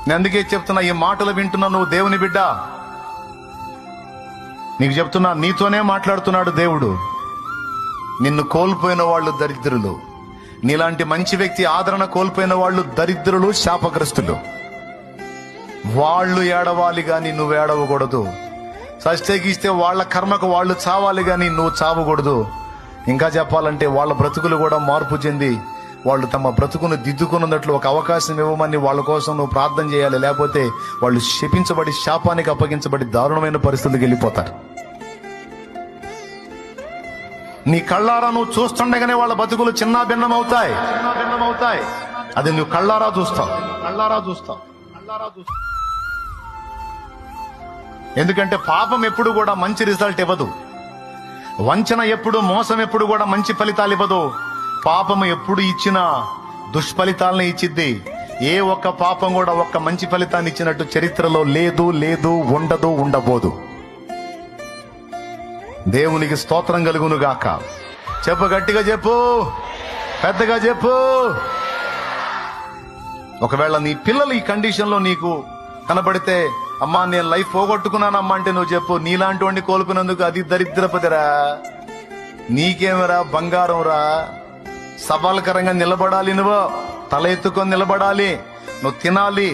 నేను అందుకే చెప్తున్నా, ఈ మాటలు వింటున్నా నువ్వు దేవుని బిడ్డ, నీకు చెప్తున్నా, నీతోనే మాట్లాడుతున్నాడు దేవుడు. నిన్ను కోల్పోయిన వాళ్ళు దరిద్రులు, నీలాంటి మంచి వ్యక్తి ఆదరణ కోల్పోయిన వాళ్ళు దరిద్రులు, శాపగ్రస్తులు. వాళ్ళు ఏడవాలి గాని నువ్వు ఏడవకూడదు. సస్తేగిస్తే వాళ్ళ కర్మకు వాళ్ళు చావాలి గాని నువ్వు చావకూడదు. ఇంకా చెప్పాలంటే వాళ్ళ బ్రతుకులు కూడా మార్పు చెంది వాళ్ళు తమ బ్రతుకును దిద్దుకున్నట్లు ఒక అవకాశం ఇవ్వమని వాళ్ళ కోసం నువ్వు ప్రార్థన చేయాలి. లేకపోతే వాళ్ళు శపించబడి శాపానికి అప్పగించబడి దారుణమైన పరిస్థితులకు వెళ్ళిపోతారు. నీ కళ్ళారా నువ్వు చూస్తుండగానే వాళ్ళ బతుకులు చిన్న భిన్నం అవుతాయి. అది నువ్వు కళ్ళారా చూస్తావు. ఎందుకంటే పాపం ఎప్పుడు కూడా మంచి రిజల్ట్ ఇవ్వదు. వంచన ఎప్పుడు, మోసం ఎప్పుడు కూడా మంచి ఫలితాలు ఇవ్వదు. పాపము ఎప్పుడు ఇచ్చినా దుష్ఫలితాలను ఇచ్చిద్ది. ఏ ఒక్క పాపం కూడా ఒక్క మంచి ఫలితాన్ని ఇచ్చినట్టు చరిత్రలో లేదు, ఉండదు, ఉండబోదు. దేవునికి స్తోత్రం కలుగును గాక. చెప్పు, గట్టిగా చెప్పు, పెద్దగా చెప్పు. ఒకవేళ నీ పిల్లలు ఈ కండిషన్ లో నీకు కనబడితే, అమ్మా నేను లైఫ్ పోగొట్టుకున్నానమ్మా అంటే నువ్వు చెప్పు, నీలాంటి వాడిని కోల్పోయినందుకు అది దరిద్రపతిరా, నీకేమరా బంగారం రా. సవాల్కరంగా నిలబడాలి, నువ్వు తల ఎత్తుకొని నిలబడాలి, నువ్వు తినాలి,